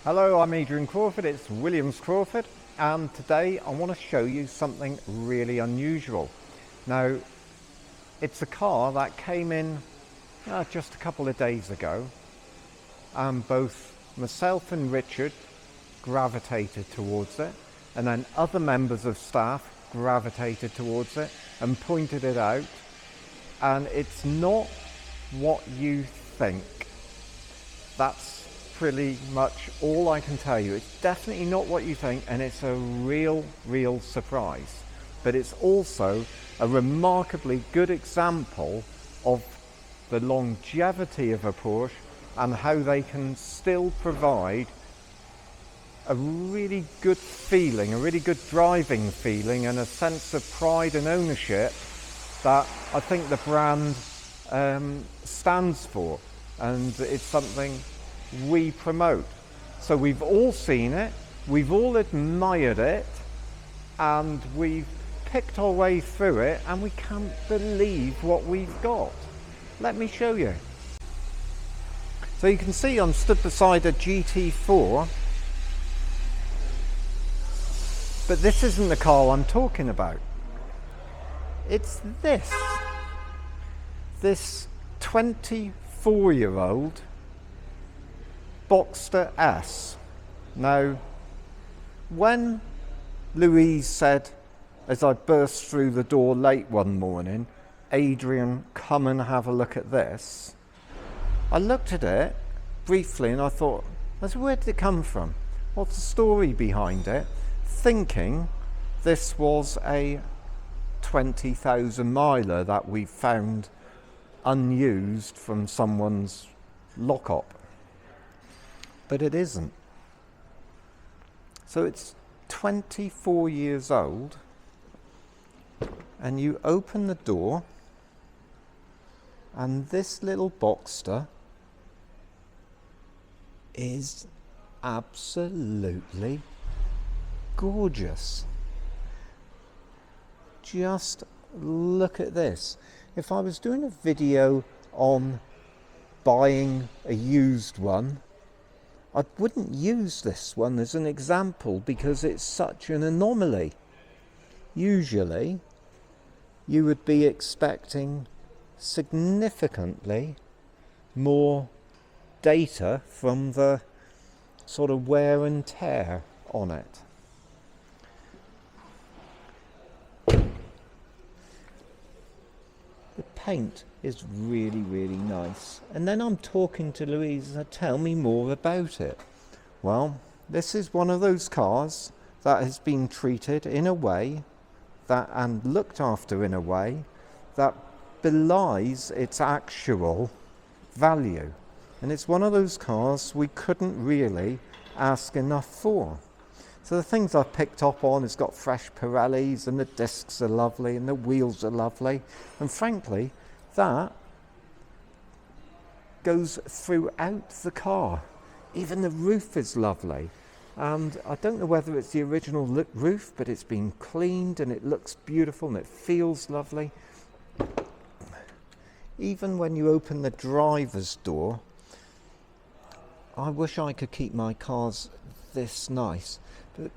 Hello, I'm Adrian Crawford, it's Williams Crawford, and today I want to show you something really unusual. Now, it's a car that came in just a couple of days ago, and both myself and Richard gravitated towards it, and then other members of staff gravitated towards it and pointed it out, and it's not what you think. That's pretty much all I can tell you. It's definitely not what you think, and it's a real surprise. But it's also a remarkably good example of the longevity of a Porsche and how they can still provide a really good feeling, a really good driving feeling, and a sense of pride and ownership that I think the brand stands for, and it's something we promote. So we've all seen it, we've all admired it, and we've picked our way through it, and we can't believe what we've got. Let me show you. So you can see I'm stood beside a GT4, but this isn't the car I'm talking about. It's this 24-year-old Boxster S. Now, when Louise said, as I burst through the door late one morning, "Adrian, come and have a look at this," I looked at it briefly and I thought, where did it come from? What's the story behind it? Thinking this was a 20,000 miler that we found unused from someone's lock-up. But it isn't. So it's 24 years old, and you open the door, and this little Boxster is absolutely gorgeous. Just look at this. If I was doing a video on buying a used one, I wouldn't use this one as an example because it's such an anomaly. Usually, you would be expecting significantly more data from the sort of wear and tear on it. The paint is really nice. And then I'm talking to Louise, tell me more about it. Well, this is one of those cars that has been treated in a way that, and looked after in a way that belies its actual value. And it's one of those cars we couldn't really ask enough for. So the things I've picked up on, it's got fresh Pirellis, and the discs are lovely, and the wheels are lovely, and frankly, that goes throughout the car. Even the roof is lovely, and I don't know whether it's the original roof, but it's been cleaned and it looks beautiful and it feels lovely. Even when you open the driver's door, I wish I could keep my cars this nice, but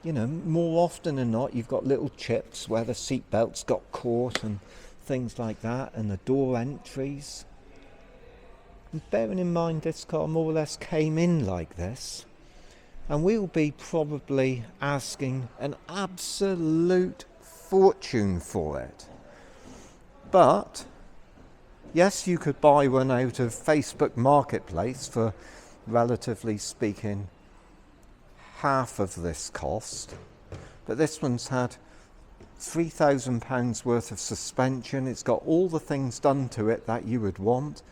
you know, more often than not you've got little chips where the seat belts got caught and things like that, and the door entries. And bearing in mind this car more or less came in like this, and we'll be probably asking an absolute fortune for it. But yes, you could buy one out of Facebook Marketplace for, relatively speaking, half of this cost, but this one's had £3,000 worth of suspension. It's got all the things done to it that you would want.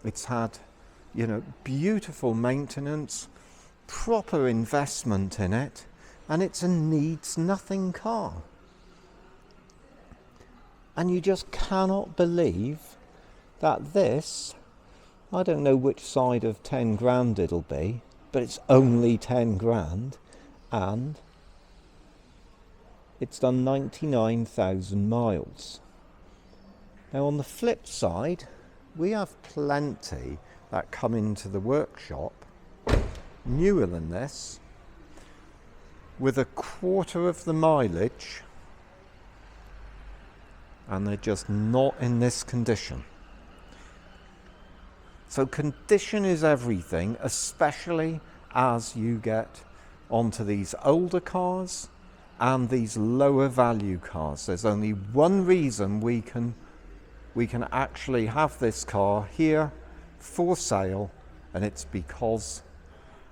It's had, you know, beautiful maintenance, proper investment in it, and it's a needs nothing car. And you just cannot believe that this, I don't know which side of 10 grand it'll be, but it's only 10 grand, and it's done 99,000 miles. Now on the flip side, we have plenty that come into the workshop newer than this, with a quarter of the mileage, and they're just not in this condition. So condition is everything, especially as you get onto these older cars and these lower value cars. There's only one reason we can actually have this car here for sale, and it's because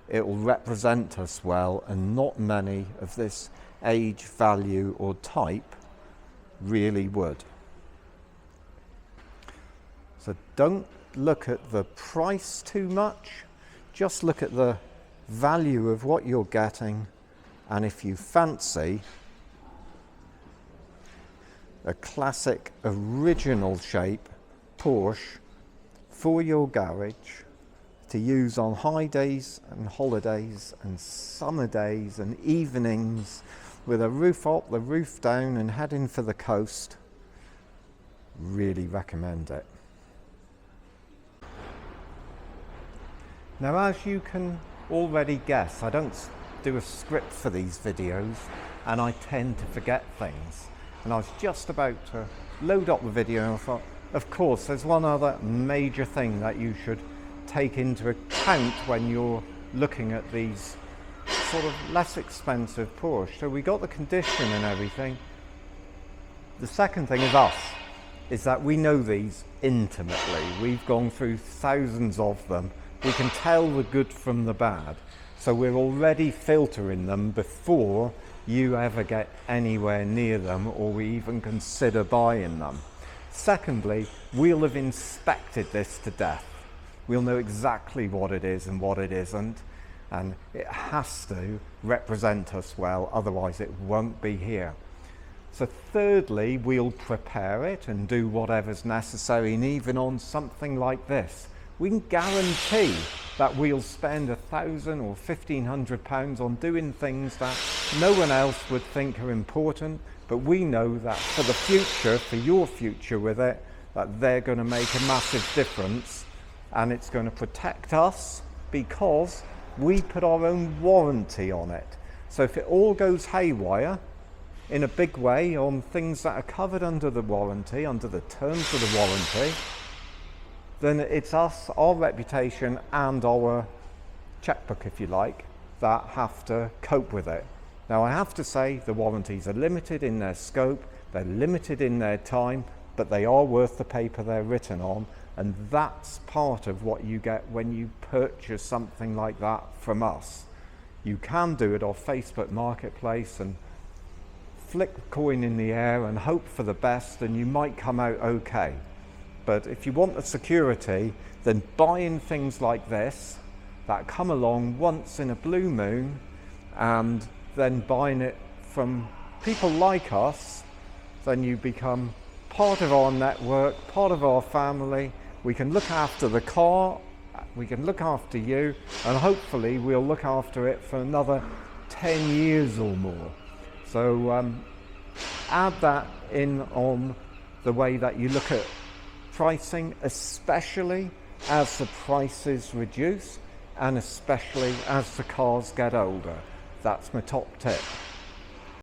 it will represent us well, and not many of this age, value or type really would. So don't look at the price too much, just look at the value of what you're getting, and if you fancy a classic original shape Porsche for your garage to use on high days and holidays and summer days and evenings, with a roof up, the roof down and heading for the coast, really recommend it. Now, as you can already guess, I don't do a script for these videos and I tend to forget things. And I was just about to load up the video and I thought, of course, there's one other major thing that you should take into account when you're looking at these sort of less expensive Porsche. So we got the condition and everything. The second thing is us, is that we know these intimately. We've gone through thousands of them. We can tell the good from the bad. So we're already filtering them before you ever get anywhere near them or we even consider buying them. Secondly, we'll have inspected this to death. We'll know exactly what it is and what it isn't, and it has to represent us well, otherwise it won't be here. So thirdly, we'll prepare it and do whatever's necessary, and even on something like this, we can guarantee that we'll spend £1,000 or £1,500 on doing things that no one else would think are important, but we know that for the future, for your future with it, that they're going to make a massive difference, and it's going to protect us because we put our own warranty on it. So if it all goes haywire in a big way on things that are covered under the warranty, under the terms of the warranty, then it's us, our reputation and our checkbook, if you like, that have to cope with it. Now, I have to say the warranties are limited in their scope, they're limited in their time, but they are worth the paper they're written on, and that's part of what you get when you purchase something like that from us. You can do it off Facebook Marketplace and flick the coin in the air and hope for the best, and you might come out okay. But if you want the security, then buying things like this that come along once in a blue moon, and then buying it from people like us, then you become part of our network, part of our family. We can look after the car, we can look after you, and hopefully we'll look after it for another 10 years or more. So add that in on the way that you look at pricing, especially as the prices reduce and especially as the cars get older. That's my top tip.